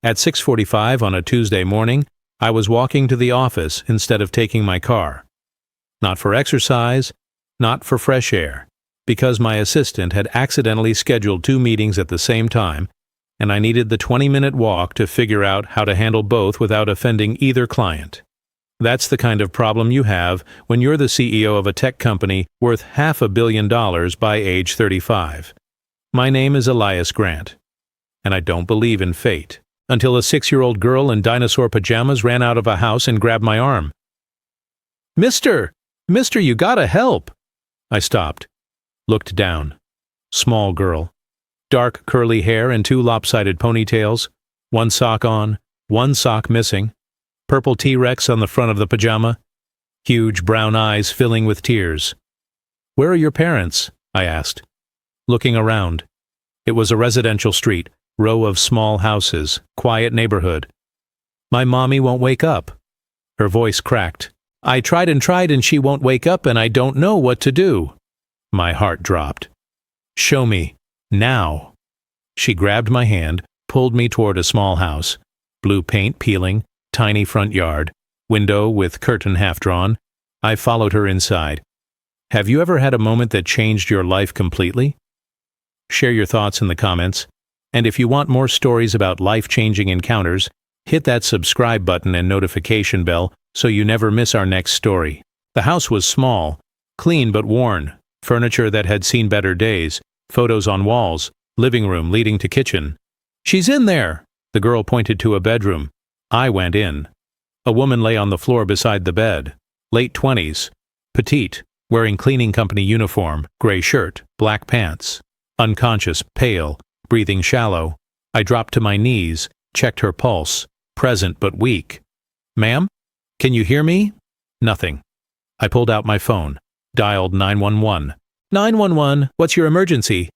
At 6:45 on a Tuesday morning, I was walking to the office instead of taking my car. Not for exercise, not for fresh air, because my assistant had accidentally scheduled 2 meetings at the same time, and I needed the 20-minute walk to figure out how to handle both without offending either client. That's the kind of problem you have when you're the CEO of a tech company worth $500 million by age 35. My name is Elias Grant, and I don't believe in fate, until a 6-year-old girl in dinosaur pajamas ran out of a house and grabbed my arm. Mister, you gotta help! I stopped, looked down. Small girl. Dark curly hair and 2 lopsided ponytails, 1 sock on, 1 sock missing, purple T-Rex on the front of the pajama, huge brown eyes filling with tears. Where are your parents? I asked. Looking around. It was a residential street, row of small houses, quiet neighborhood. My mommy won't wake up. Her voice cracked. I tried and she won't wake up and I don't know what to do. My heart dropped. Show me. Now. She grabbed my hand, pulled me toward a small house. Blue paint peeling, tiny front yard, window with curtain half drawn. I followed her inside. Have you ever had a moment that changed your life completely? Share your thoughts in the comments. And if you want more stories about life-changing encounters, hit that subscribe button and notification bell so you never miss our next story. The house was small, clean but worn, furniture that had seen better days, photos on walls, living room leading to kitchen. She's in there! The girl pointed to a bedroom. I went in. A woman lay on the floor beside the bed. Late 20s. Petite, wearing cleaning company uniform, gray shirt, black pants. Unconscious, pale, breathing shallow. I dropped to my knees, checked her pulse, present but weak. Ma'am? Can you hear me? Nothing. I pulled out my phone, dialed 911. 911, what's your emergency?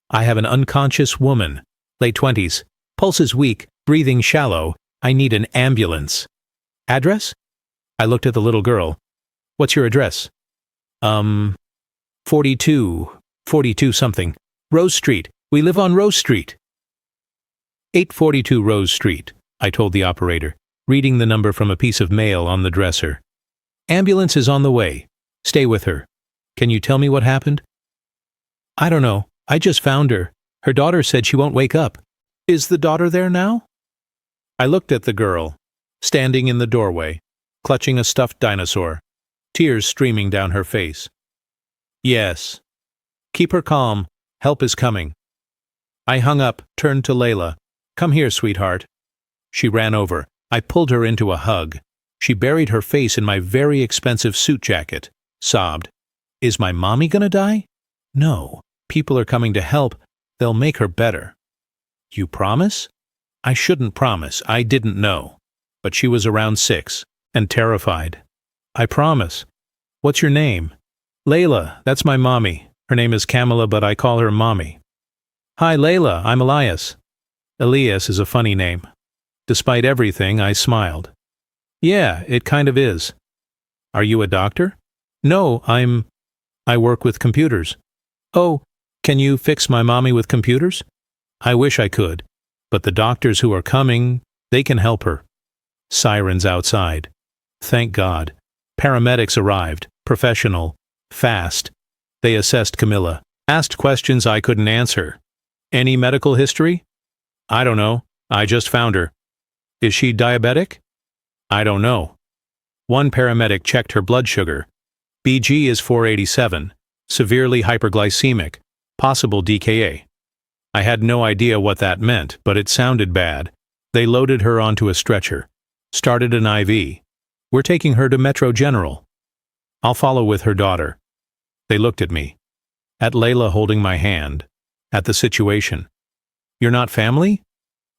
I have an unconscious woman, late 20s, pulse is weak, breathing shallow. I need an ambulance. Address? I looked at the little girl. What's your address? 42 something. Rose Street. We live on Rose Street. 842 Rose Street, I told the operator, reading the number from a piece of mail on the dresser. Ambulance is on the way. Stay with her. Can you tell me what happened? I don't know. I just found her. Her daughter said she won't wake up. Is the daughter there now? I looked at the girl, standing in the doorway, clutching a stuffed dinosaur, tears streaming down her face. Yes. Keep her calm. Help is coming. I hung up, turned to Layla. Come here, sweetheart. She ran over. I pulled her into a hug. She buried her face in my very expensive suit jacket, sobbed. Is my mommy gonna die? No. People are coming to help. They'll make her better. You promise? I shouldn't promise. I didn't know. But she was around 6, and terrified. I promise. What's your name? Layla, that's my mommy. Her name is Kamala, but I call her Mommy. Hi, Layla, I'm Elias. Elias is a funny name. Despite everything, I smiled. Yeah, it kind of is. Are you a doctor? No, I work with computers. Oh, can you fix my mommy with computers? I wish I could, but the doctors who are coming, they can help her. Sirens outside. Thank God. Paramedics arrived, professional, fast. They assessed Camilla, asked questions I couldn't answer. Any medical history? I don't know. I just found her. Is she diabetic? I don't know. One paramedic checked her blood sugar. BG is 487, severely hyperglycemic, possible DKA. I had no idea what that meant, but it sounded bad. They loaded her onto a stretcher, started an IV. We're taking her to Metro General. I'll follow with her daughter. They looked at me, at Layla holding my hand, at the situation. You're not family?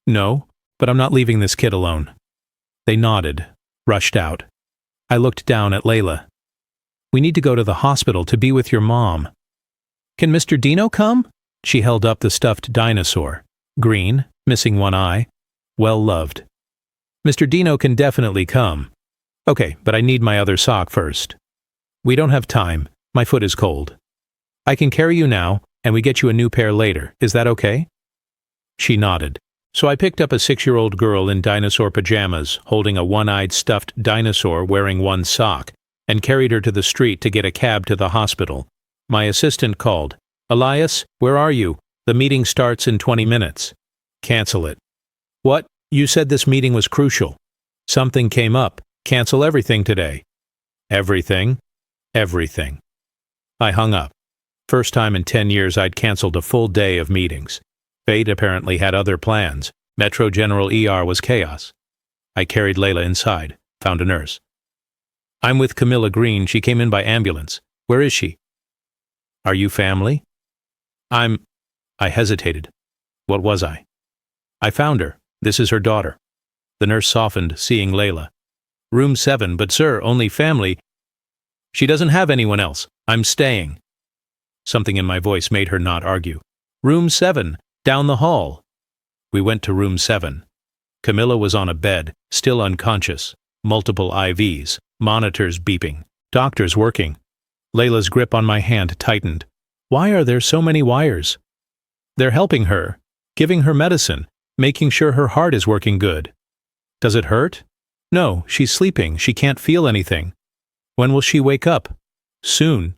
No, but I'm not leaving this kid alone. They nodded, rushed out. I looked down at Layla. We need to go to the hospital to be with your mom. Can Mr. Dino come? She held up the stuffed dinosaur, green, missing one eye, well-loved. Mr. Dino can definitely come. Okay, but I need my other sock first. We don't have time. My foot is cold. I can carry you now, and we get you a new pair later. Is that okay? She nodded. So I picked up a 6-year-old girl in dinosaur pajamas, holding a one-eyed stuffed dinosaur wearing one sock, and carried her to the street to get a cab to the hospital. My assistant called. "Elias, where are you? The meeting starts in 20 minutes. Cancel it." "What? You said this meeting was crucial." "Something came up. Cancel everything today." "Everything?" "Everything." I hung up. First time in 10 years I'd canceled a full day of meetings. Fate apparently had other plans. Metro General ER was chaos. I carried Layla inside, found a nurse. "I'm with Camilla Green. She came in by ambulance. Where is she?" "Are you family?" I hesitated. What was I? "I found her. This is her daughter." The nurse softened, seeing Layla. "Room 7, but sir, only family." "She doesn't have anyone else. I'm staying." Something in my voice made her not argue. "Room 7, down the hall." We went to room 7. Camilla was on a bed, still unconscious. Multiple IVs, monitors beeping, doctors working. Layla's grip on my hand tightened. Why are there so many wires? They're helping her, giving her medicine, making sure her heart is working good. Does it hurt? No, she's sleeping. She can't feel anything. When will she wake up? Soon.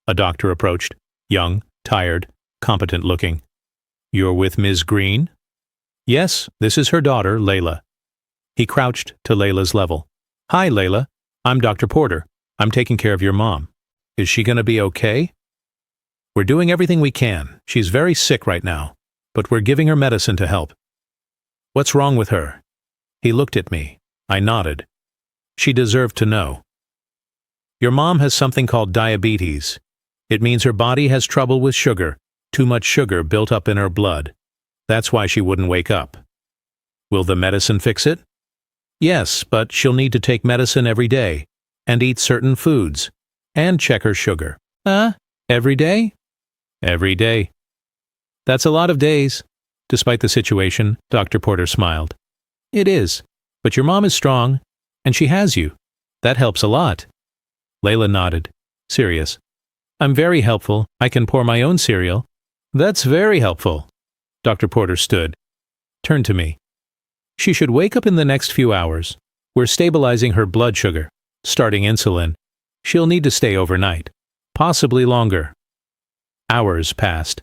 A doctor approached, young, tired, competent looking. "You're with Ms. Green?" "Yes, this is her daughter, Layla." He crouched to Layla's level. "Hi, Layla. I'm Dr. Porter. I'm taking care of your mom. Is she going to be okay?" "We're doing everything we can. She's very sick right now, but we're giving her medicine to help." "What's wrong with her?" He looked at me. I nodded. She deserved to know. "Your mom has something called diabetes. It means her body has trouble with sugar, too much sugar built up in her blood. That's why she wouldn't wake up." "Will the medicine fix it?" "Yes, but she'll need to take medicine every day, and eat certain foods, and check her sugar." Every day?" "Every day." "That's a lot of days." Despite the situation, Dr. Porter smiled. "It is, but your mom is strong, and she has you. That helps a lot." Layla nodded, serious. "I'm very helpful. I can pour my own cereal." "That's very helpful." Dr. Porter stood, turned to me. "She should wake up in the next few hours. We're stabilizing her blood sugar, starting insulin. She'll need to stay overnight, possibly longer." Hours passed.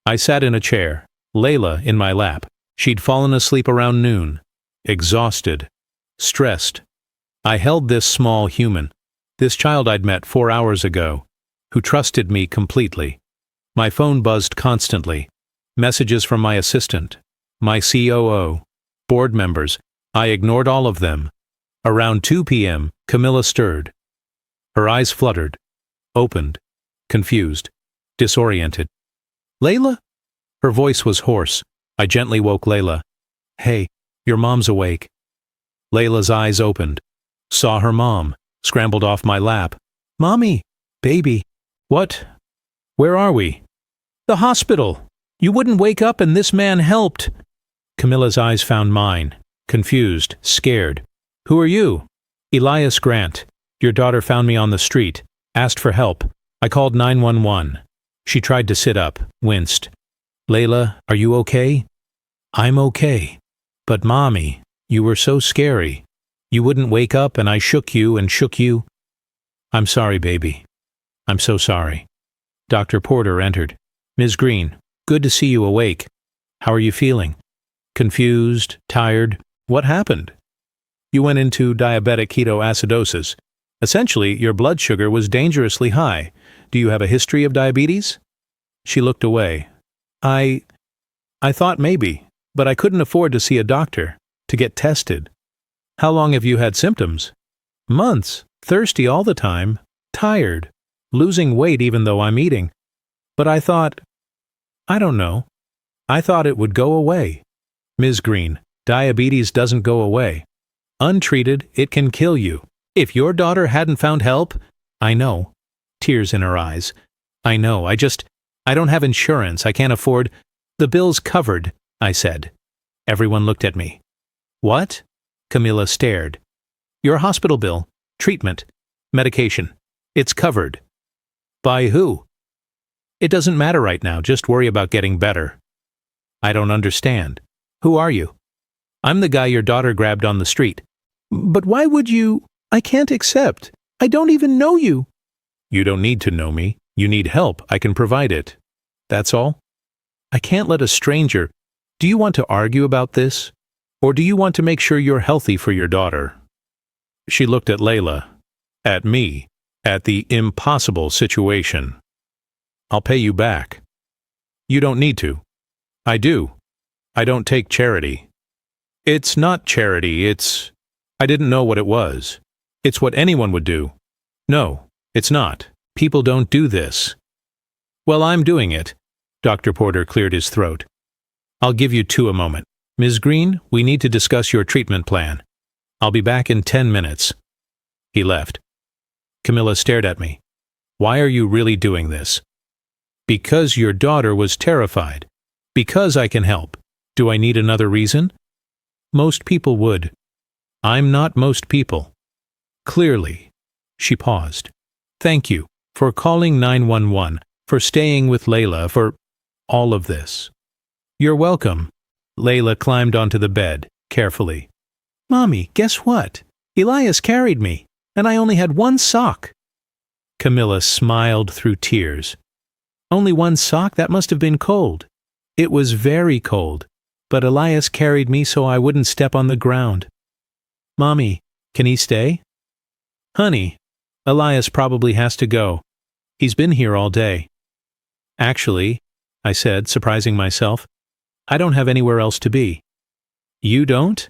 I sat in a chair, Layla in my lap. She'd fallen asleep around noon, exhausted, stressed. I held this small human, this child I'd met 4 hours ago, who trusted me completely. My phone buzzed constantly. Messages from my assistant, my COO, board members. I ignored all of them. Around 2 p.m., Camilla stirred. Her eyes fluttered, opened, confused, disoriented. "Layla?" Her voice was hoarse. I gently woke Layla. "Hey, your mom's awake." Layla's eyes opened, saw her mom, scrambled off my lap. "Mommy, baby." "What? Where are we?" "The hospital. You wouldn't wake up and this man helped." Camilla's eyes found mine, confused, scared. "Who are you?" "Elias Grant. Your daughter found me on the street, asked for help. I called 911. She tried to sit up, winced. "Layla, are you okay?" "I'm okay. But Mommy, you were so scary. You wouldn't wake up and I shook you and shook you." "I'm sorry, baby. I'm so sorry." Dr. Porter entered. "Ms. Green, good to see you awake. How are you feeling?" "Confused, tired. What happened?" "You went into diabetic ketoacidosis. Essentially, your blood sugar was dangerously high. Do you have a history of diabetes?" She looked away. I thought maybe, but I couldn't afford to see a doctor, to get tested." "How long have you had symptoms?" "Months. Thirsty all the time. Tired. Losing weight even though I'm eating. But I thought, I don't know. I thought it would go away." "Ms. Green, diabetes doesn't go away. Untreated, it can kill you. If your daughter hadn't found help..." "I know." Tears in her eyes. "I know. I don't have insurance. I can't afford..." "The bill's covered," I said. Everyone looked at me. "What?" Camilla stared. "Your hospital bill, treatment, medication. It's covered." "By who?" "It doesn't matter right now. Just worry about getting better." "I don't understand. Who are you? I'm the guy your daughter grabbed on the street. But why would you? I can't accept. I don't even know you. You don't need to know me. You need help. I can provide it. That's all? I can't let a stranger. Do you want to argue about this? Or do you want to make sure you're healthy for your daughter? She looked at Layla, at me, at the impossible situation. I'll pay you back. You don't need to. I do. I don't take charity. It's not charity, I didn't know what it was. It's what anyone would do. No, it's not. People don't do this. Well, I'm doing it. Dr. Porter cleared his throat. I'll give you two a moment. Ms. Green, we need to discuss your treatment plan. I'll be back in 10 minutes. He left. Camilla stared at me. Why are you really doing this? Because your daughter was terrified. Because I can help. Do I need another reason? Most people would. I'm not most people. Clearly. She paused. Thank you for calling 911, for staying with Layla, for all of this. You're welcome. Layla climbed onto the bed, carefully. Mommy, guess what? Elias carried me, and I only had one sock. Camilla smiled through tears. Only one sock? That must have been cold. It was very cold, but Elias carried me so I wouldn't step on the ground. Mommy, can he stay? Honey, Elias probably has to go. He's been here all day. Actually, I said, surprising myself, I don't have anywhere else to be. You don't?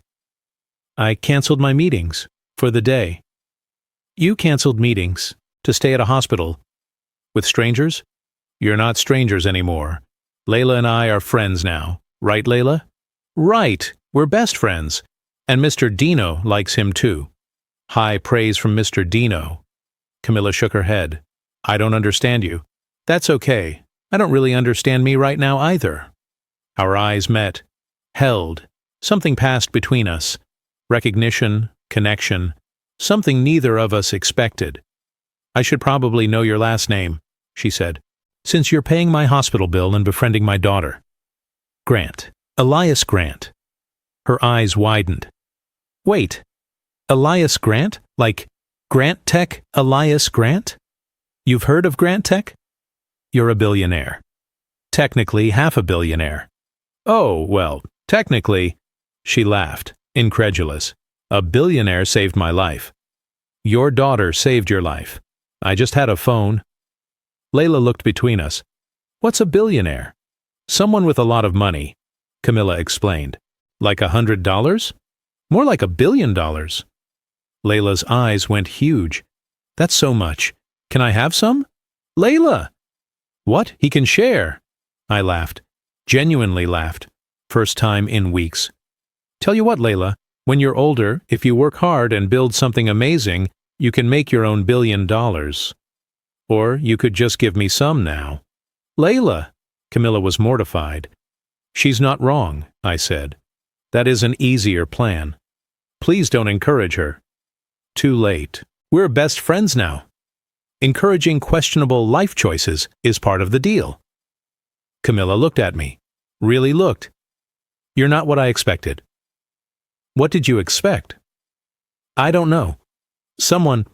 I canceled my meetings for the day. You canceled meetings to stay at a hospital. With strangers? You're not strangers anymore. Layla and I are friends now. Right, Layla? Right. We're best friends. And Mr. Dino likes him too. High praise from Mr. Dino. Camilla shook her head. I don't understand you. That's okay. I don't really understand me right now either. Our eyes met, held. Something passed between us. Recognition, connection, something neither of us expected. I should probably know your last name, she said, since you're paying my hospital bill and befriending my daughter. Grant. Elias Grant. Her eyes widened. Wait, Elias Grant? Like Grant Tech Elias Grant? You've heard of Grant Tech? You're a billionaire. Technically half a billionaire. Oh, well, technically, she laughed, incredulous. A billionaire saved my life. Your daughter saved your life. I just had a phone. Layla looked between us. What's a billionaire? Someone with a lot of money, Camilla explained. Like $100? More like $1 billion. Layla's eyes went huge. That's so much. Can I have some? Layla! What? He can share. I laughed. Genuinely laughed. First time in weeks. Tell you what, Layla, when you're older, if you work hard and build something amazing, you can make your own $1 billion. Or you could just give me some now. Layla! Camilla was mortified. She's not wrong, I said. That is an easier plan. Please don't encourage her. Too late. We're best friends now. Encouraging questionable life choices is part of the deal. Camilla looked at me. Really looked. You're not what I expected. What did you expect? I don't know. Someone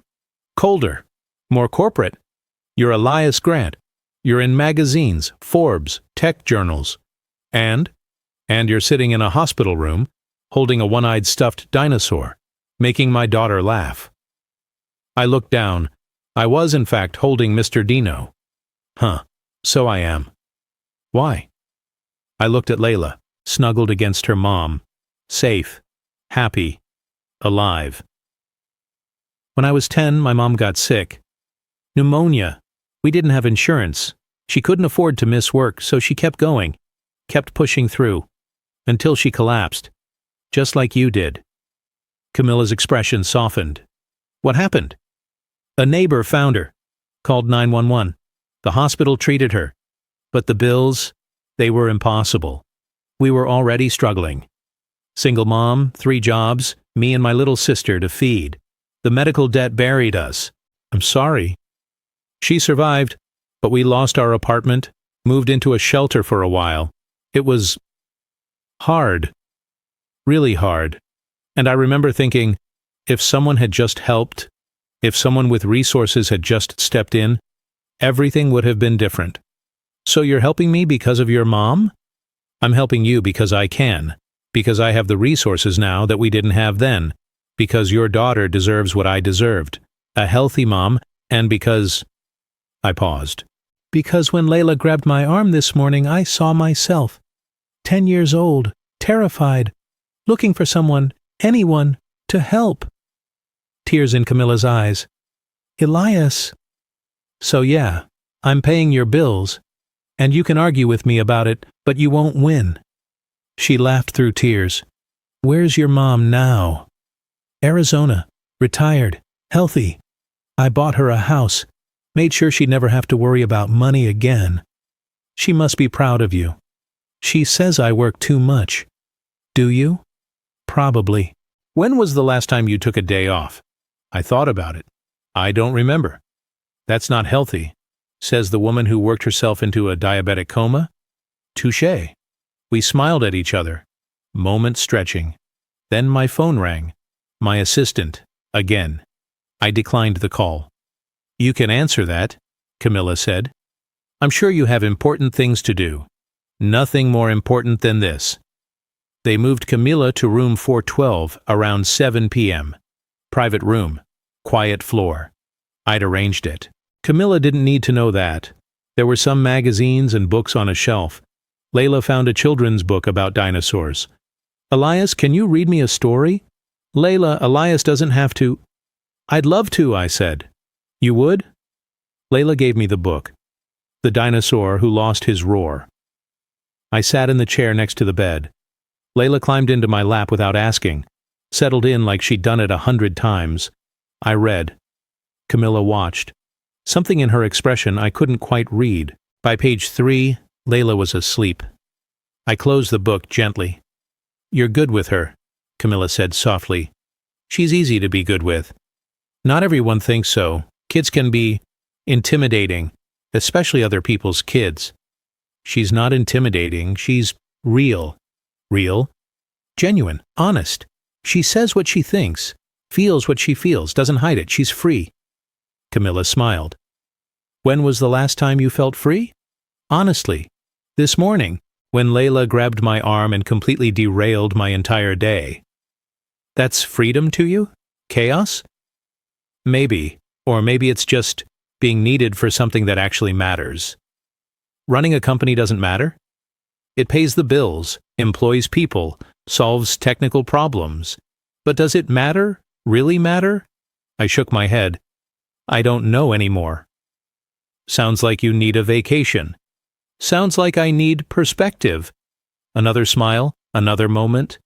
colder, more corporate. You're Elias Grant. You're in magazines, Forbes, tech journals. And you're sitting in a hospital room, holding a one-eyed stuffed dinosaur, making my daughter laugh. I looked down. I was, in fact, holding Mr. Dino. Huh, so I am. Why? I looked at Layla, snuggled against her mom, safe, happy, alive. When I was 10, my mom got sick. Pneumonia. We didn't have insurance. She couldn't afford to miss work, so she kept going, kept pushing through, until she collapsed, just like you did. Camilla's expression softened. What happened? A neighbor found her, called 911. The hospital treated her. But the bills, they were impossible. We were already struggling. Single mom, 3 jobs, me and my little sister to feed. The medical debt buried us. I'm sorry. She survived, but we lost our apartment, moved into a shelter for a while. It was hard. really hard. And I remember thinking, if someone had just helped, if someone with resources had just stepped in, everything would have been different. So you're helping me because of your mom? I'm helping you because I can, because I have the resources now that we didn't have then, because your daughter deserves what I deserved, a healthy mom, and because... I paused. Because when Layla grabbed my arm this morning, I saw myself, 10 years old, terrified, looking for someone, anyone, to help. Tears in Camilla's eyes. Elias. So yeah, I'm paying your bills, and you can argue with me about it, but you won't win. She laughed through tears. Where's your mom now? Arizona, retired, healthy. I bought her a house, made sure she'd never have to worry about money again. She must be proud of you. She says I work too much. Do you? Probably. When was the last time you took a day off? I thought about it. I don't remember. That's not healthy, says the woman who worked herself into a diabetic coma. Touché. We smiled at each other. Moment stretching. Then my phone rang. My assistant, again. I declined the call. You can answer that, Camilla said. I'm sure you have important things to do. Nothing more important than this. They moved Camilla to room 412 around 7 p.m. Private room. Quiet floor. I'd arranged it. Camilla didn't need to know that. There were some magazines and books on a shelf. Layla found a children's book about dinosaurs. Elias, can you read me a story? Layla, Elias doesn't have to. I'd love to, I said. You would? Layla gave me the book. The Dinosaur Who Lost His Roar. I sat in the chair next to the bed. Layla climbed into my lap without asking, settled in like she'd done it 100 times. I read. Camilla watched. Something in her expression I couldn't quite read. By page 3, Layla was asleep. I closed the book gently. You're good with her, Camilla said softly. She's easy to be good with. Not everyone thinks so. Kids can be intimidating, especially other people's kids. She's not intimidating, she's real. Real? Genuine, honest. She says what she thinks, feels what she feels, doesn't hide it, she's free. Camilla smiled. When was the last time you felt free? Honestly, this morning, when Layla grabbed my arm and completely derailed my entire day. That's freedom to you? Chaos? Maybe, or maybe it's just being needed for something that actually matters. Running a company doesn't matter? It pays the bills, employs people, solves technical problems. But does it matter? Really matter? I shook my head. I don't know anymore. Sounds like you need a vacation. Sounds like I need perspective. Another smile, another moment.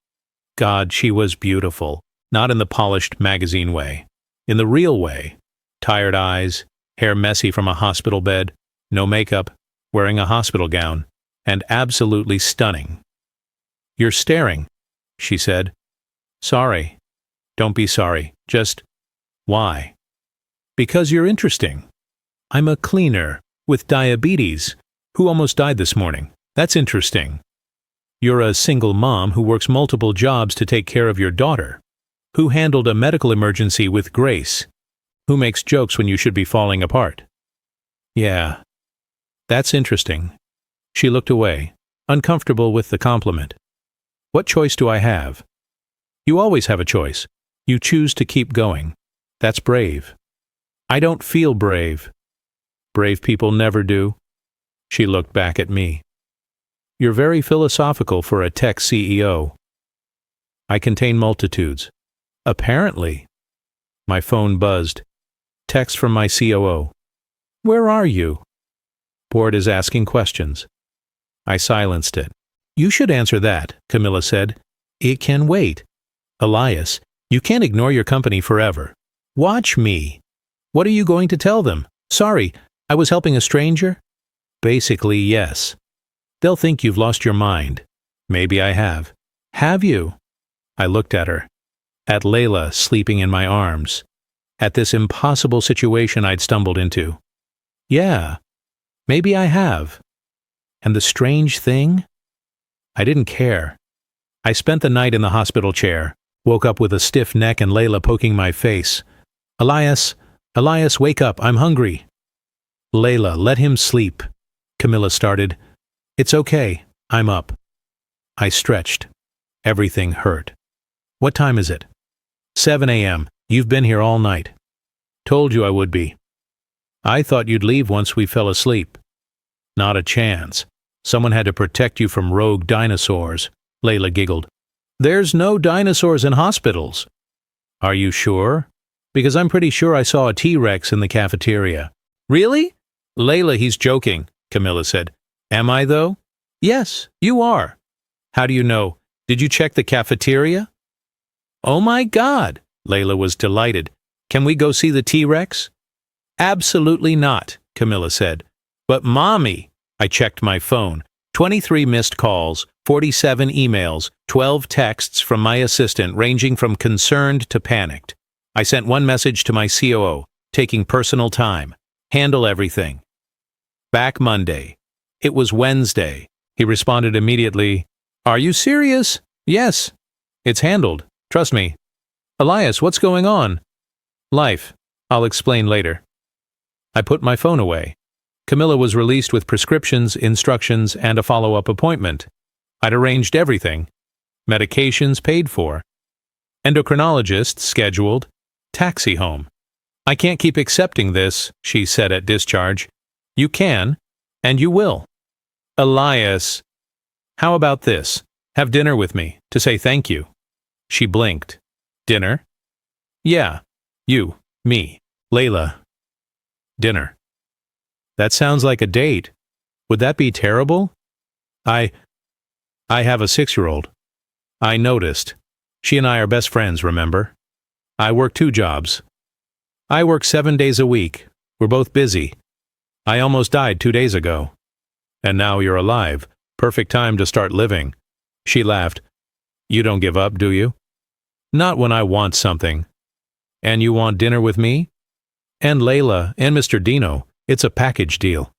God, she was beautiful. Not in the polished magazine way. In the real way. Tired eyes, hair messy from a hospital bed, no makeup, wearing a hospital gown, and absolutely stunning. You're staring, she said. Sorry. Don't be sorry. Just, why? Because you're interesting. I'm a cleaner with diabetes who almost died this morning. That's interesting. You're a single mom who works multiple jobs to take care of your daughter, who handled a medical emergency with grace, who makes jokes when you should be falling apart. Yeah, that's interesting. She looked away, uncomfortable with the compliment. What choice do I have? You always have a choice. You choose to keep going. That's brave. I don't feel brave. Brave people never do. She looked back at me. You're very philosophical for a tech CEO. I contain multitudes. Apparently. My phone buzzed. Text from my COO. Where are you? Board is asking questions. I silenced it. You should answer that, Camilla said. It can wait. Elias, you can't ignore your company forever. Watch me. What are you going to tell them? Sorry, I was helping a stranger? Basically, yes. They'll think you've lost your mind. Maybe I have. Have you? I looked at her. At Layla sleeping in my arms. At this impossible situation I'd stumbled into. Yeah, maybe I have. And the strange thing? I didn't care. I spent the night in the hospital chair, woke up with a stiff neck and Layla poking my face. Elias, wake up, I'm hungry. Layla, let him sleep. Camilla started. It's okay, I'm up. I stretched. Everything hurt. What time is it? 7 a.m. You've been here all night. Told you I would be. I thought you'd leave once we fell asleep. Not a chance. Someone had to protect you from rogue dinosaurs, Layla giggled. There's no dinosaurs in hospitals. Are you sure? Because I'm pretty sure I saw a T-Rex in the cafeteria. Really? Layla, he's joking, Camilla said. Am I, though? Yes, you are. How do you know? Did you check the cafeteria? Oh my God, Layla was delighted. Can we go see the T-Rex? Absolutely not, Camilla said. But Mommy, I checked my phone. 23 missed calls, 47 emails, 12 texts from my assistant ranging from concerned to panicked. I sent one message to my COO, taking personal time. Handle everything. Back Monday. It was Wednesday. He responded immediately. Are you serious? Yes. It's handled. Trust me. Elias, what's going on? Life. I'll explain later. I put my phone away. Camilla was released with prescriptions, instructions, and a follow-up appointment. I'd arranged everything. Medications paid for. Endocrinologist scheduled. Taxi home. I can't keep accepting this, she said at discharge. You can, and you will. Elias. How about this? Have dinner with me, to say thank you. She blinked. Dinner? Yeah. You. Me. Layla. Dinner. That sounds like a date. Would that be terrible? I have a 6-year-old. I noticed. She and I are best friends, remember? I work 2 jobs. I work 7 days a week. We're both busy. I almost died 2 days ago. And now you're alive. Perfect time to start living. She laughed. You don't give up, do you? Not when I want something. And you want dinner with me? And Layla and Mr. Dino. It's a package deal.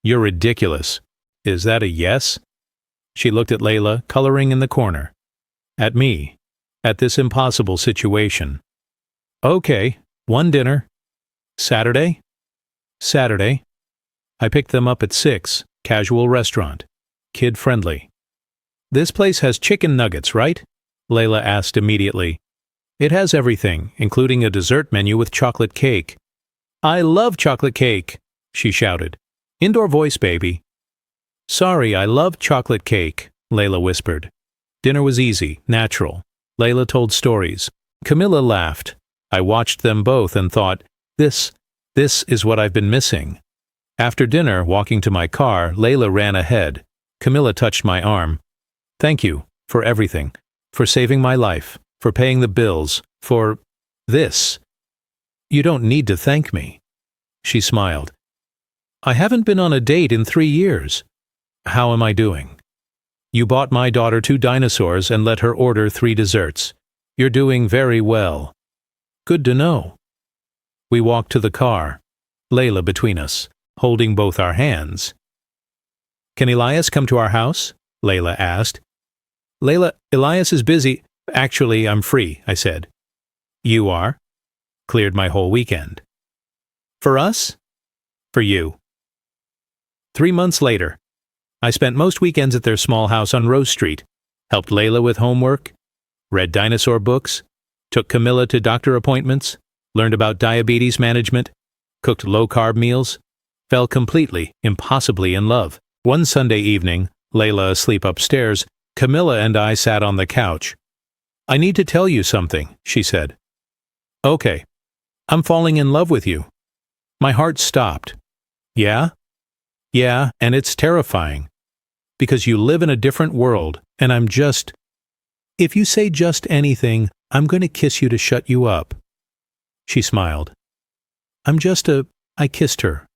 You're ridiculous. Is that a yes? She looked at Layla, coloring in the corner. At me. At this impossible situation. Okay, one dinner. Saturday? Saturday. I picked them up at 6, casual restaurant. Kid-friendly. This place has chicken nuggets, right? Layla asked immediately. It has everything, including a dessert menu with chocolate cake. I love chocolate cake, she shouted. Indoor voice, baby. Sorry, I love chocolate cake, Layla whispered. Dinner was easy, natural. Layla told stories. Camilla laughed. I watched them both and thought, this is what I've been missing. After dinner, walking to my car, Layla ran ahead. Camilla touched my arm. Thank you for everything, for saving my life, for paying the bills, for this. You don't need to thank me. She smiled. I haven't been on a date in 3 years. How am I doing? You bought my daughter 2 dinosaurs and let her order 3 desserts. You're doing very well. Good to know. We walked to the car, Layla between us, holding both our hands. Can Elias come to our house? Layla asked. Layla, Elias is busy. Actually, I'm free, I said. You are? Cleared my whole weekend. For us? For you. 3 months later. I spent most weekends at their small house on Rose Street, helped Layla with homework, read dinosaur books, took Camilla to doctor appointments, learned about diabetes management, cooked low-carb meals, fell completely, impossibly in love. One Sunday evening, Layla asleep upstairs, Camilla and I sat on the couch. I need to tell you something, she said. Okay. I'm falling in love with you. My heart stopped. Yeah? Yeah, and it's terrifying. Because you live in a different world, and I'm just... If you say just anything, I'm going to kiss you to shut you up. She smiled. I kissed her.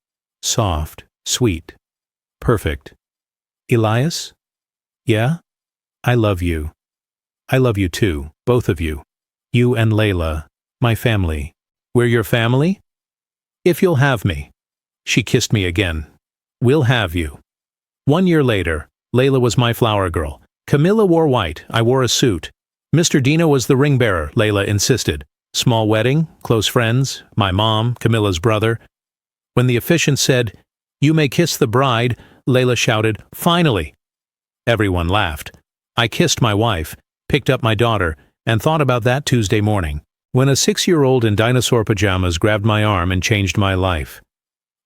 Soft, sweet, perfect. Elias? Yeah? I love you. I love you too, both of you. You and Layla, my family. We're your family? If you'll have me. She kissed me again. We'll have you. 1 year later, Layla was my flower girl, Camilla wore white, I wore a suit. Mr. Dino was the ring bearer, Layla insisted. Small wedding, close friends, my mom, Camilla's brother. When the officiant said, "You may kiss the bride," Layla shouted, "Finally!" Everyone laughed. I kissed my wife, picked up my daughter, and thought about that Tuesday morning, when a 6-year-old in dinosaur pajamas grabbed my arm and changed my life.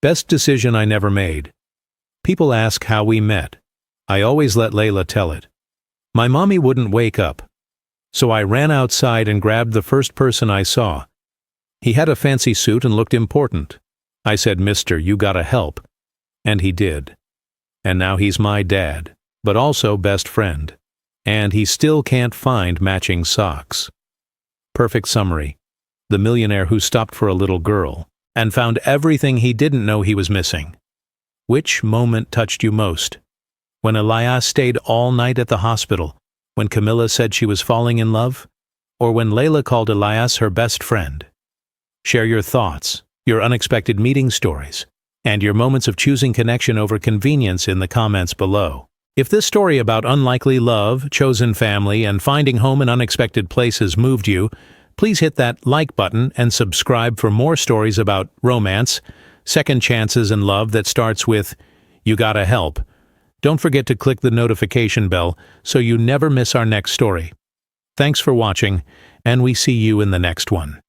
Best decision I never made. People ask how we met. I always let Layla tell it. My mommy wouldn't wake up, so I ran outside and grabbed the first person I saw. He had a fancy suit and looked important. I said, "Mister, you gotta help." And he did. And now he's my dad, but also best friend. And he still can't find matching socks. Perfect summary. The millionaire who stopped for a little girl and found everything he didn't know he was missing. Which moment touched you most? When Elias stayed all night at the hospital? When Camilla said she was falling in love? Or when Layla called Elias her best friend? Share your thoughts, your unexpected meeting stories, and your moments of choosing connection over convenience in the comments below. If this story about unlikely love, chosen family, and finding home in unexpected places moved you, please hit that like button and subscribe for more stories about romance, second chances, and love that starts with, "You gotta help." Don't forget to click the notification bell so you never miss our next story. Thanks for watching, and we see you in the next one.